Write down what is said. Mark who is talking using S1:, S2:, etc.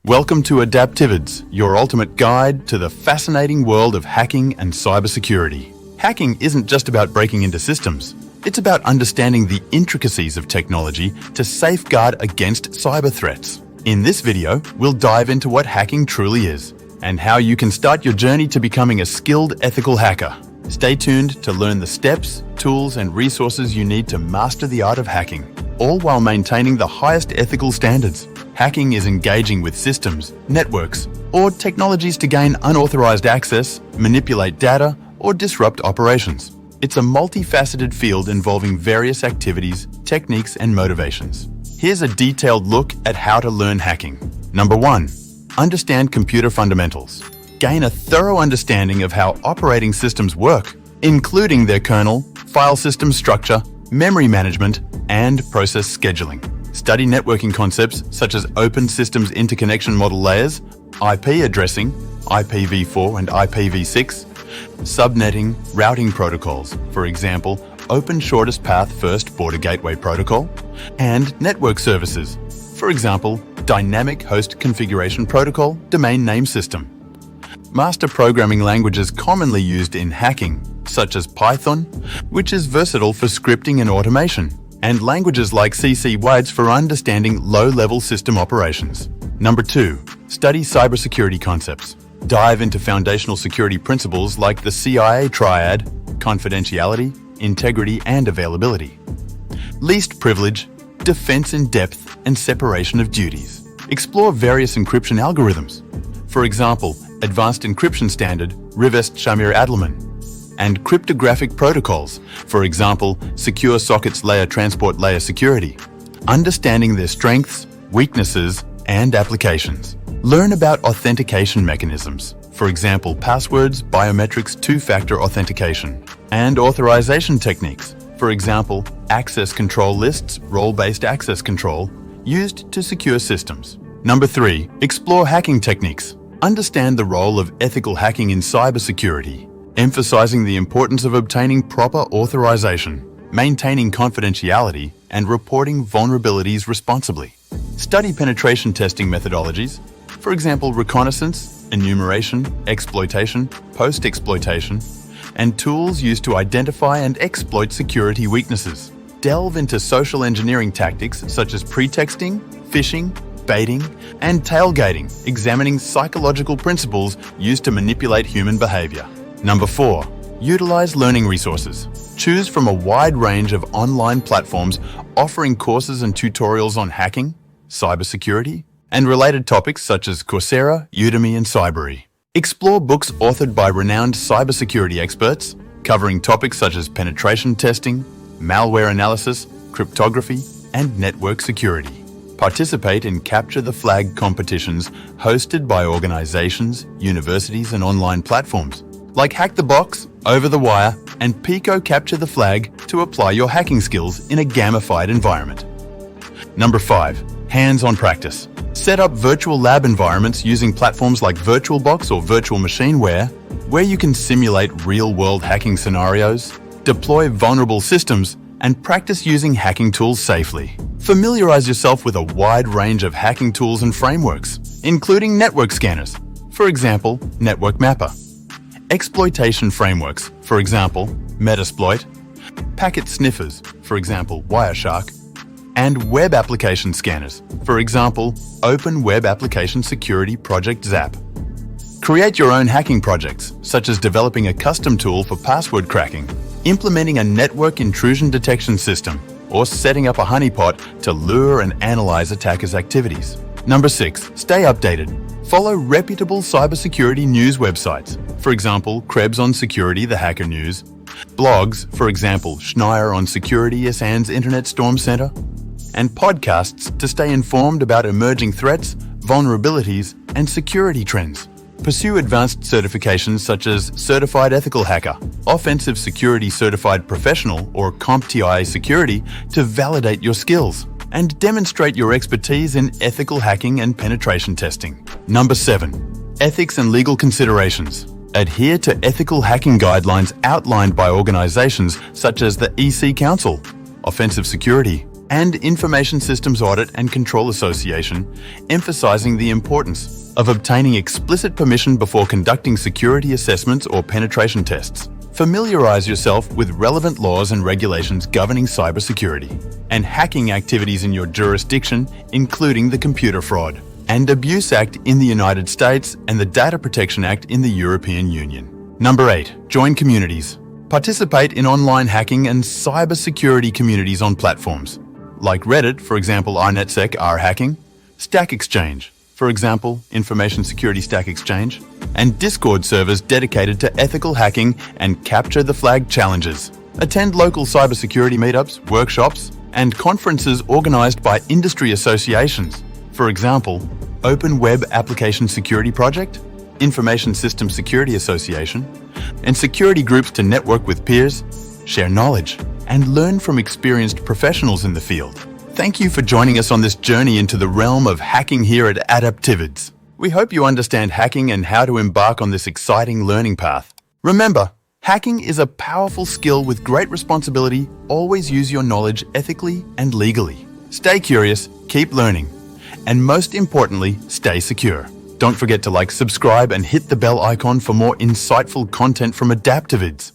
S1: Welcome to Adaptivids, your ultimate guide to the fascinating world of hacking and cybersecurity. Hacking isn't just about breaking into systems. It's about understanding the intricacies of technology to safeguard against cyber threats. In this video, we'll dive into what hacking truly is and how you can start your journey to becoming a skilled ethical hacker. Stay tuned to learn the steps, tools, and resources you need to master the art of hacking, all while maintaining the highest ethical standards. Hacking is engaging with systems, networks, or technologies to gain unauthorized access, manipulate data, or disrupt operations. It's a multifaceted field involving various activities, techniques, and motivations. Here's a detailed look at how to learn hacking. Number 1. Understand computer fundamentals. Gain a thorough understanding of how operating systems work, including their kernel, file system structure, memory management, and process scheduling. Study networking concepts such as open systems interconnection model layers, IP addressing, IPv4 and IPv6, subnetting, routing protocols, for example, Open Shortest Path First Border Gateway Protocol, and network services, for example, Dynamic Host Configuration Protocol Domain Name System. Master programming languages commonly used in hacking, such as Python, which is versatile for scripting and automation, and languages like CC/WADS for understanding low-level system operations. Number 2. Study cybersecurity concepts. Dive into foundational security principles like the CIA triad: confidentiality, integrity, and availability. Least privilege, defense in depth, and separation of duties. Explore various encryption algorithms. For example, Advanced Encryption Standard, Rivest-Shamir-Adleman, and cryptographic protocols, for example, Secure Sockets Layer Transport Layer Security. Understanding their strengths, weaknesses, and applications. Learn about authentication mechanisms, for example, passwords, biometrics, two-factor authentication, and authorization techniques, for example, access control lists, role-based access control, used to secure systems. Number 3. Explore hacking techniques. Understand the role of ethical hacking in cybersecurity, emphasizing the importance of obtaining proper authorization, maintaining confidentiality, and reporting vulnerabilities responsibly. Study penetration testing methodologies, for example, reconnaissance, enumeration, exploitation, post-exploitation, and tools used to identify and exploit security weaknesses. Delve into social engineering tactics such as pretexting, phishing, baiting, and tailgating, examining psychological principles used to manipulate human behavior. Number 4. Utilize learning resources. Choose from a wide range of online platforms offering courses and tutorials on hacking, cybersecurity, and related topics such as Coursera, Udemy, and Cybery. Explore books authored by renowned cybersecurity experts, covering topics such as penetration testing, malware analysis, cryptography, and network security. Participate in Capture the Flag competitions hosted by organizations, universities, and online platforms like Hack the Box, Over the Wire, and Pico Capture the Flag to apply your hacking skills in a gamified environment. Number 5. Hands-on practice. Set up virtual lab environments using platforms like VirtualBox or Virtual Machineware, where you can simulate real-world hacking scenarios, deploy vulnerable systems, and practice using hacking tools safely. Familiarize yourself with a wide range of hacking tools and frameworks, including network scanners, for example, Network Mapper, exploitation frameworks, for example, Metasploit, packet sniffers, for example, Wireshark, and web application scanners, for example, Open Web Application Security Project ZAP. Create your own hacking projects, such as developing a custom tool for password cracking, implementing a network intrusion detection system, or setting up a honeypot to lure and analyze attackers' activities. Number 6. Stay updated. Follow reputable cybersecurity news websites, for example, Krebs on Security, the Hacker News, blogs, for example, Schneier on Security, SANS Internet Storm Center, and podcasts to stay informed about emerging threats, vulnerabilities, and security trends. Pursue advanced certifications such as Certified Ethical Hacker, Offensive Security Certified Professional, or CompTIA Security to validate your skills and demonstrate your expertise in ethical hacking and penetration testing. Number 7. Ethics and legal considerations. Adhere to ethical hacking guidelines outlined by organizations such as the EC Council, Offensive Security, and Information Systems Audit and Control Association, emphasizing the importance of obtaining explicit permission before conducting security assessments or penetration tests. Familiarize yourself with relevant laws and regulations governing cybersecurity and hacking activities in your jurisdiction, including the Computer Fraud and Abuse Act in the United States and the Data Protection Act in the European Union. Number 8. Join communities. Participate in online hacking and cybersecurity communities on platforms like Reddit, for example, RNetSec R-Hacking, Stack Exchange, for example, Information Security Stack Exchange, and Discord servers dedicated to ethical hacking and capture the flag challenges. Attend local cybersecurity meetups, workshops, and conferences organized by industry associations. For example, Open Web Application Security Project, Information Systems Security Association, and security groups to network with peers, share knowledge, and learn from experienced professionals in the field. Thank you for joining us on this journey into the realm of hacking here at Adaptivids. We hope you understand hacking and how to embark on this exciting learning path. Remember, hacking is a powerful skill with great responsibility. Always use your knowledge ethically and legally. Stay curious, keep learning, and most importantly, stay secure. Don't forget to like, subscribe, and hit the bell icon for more insightful content from Adaptivids.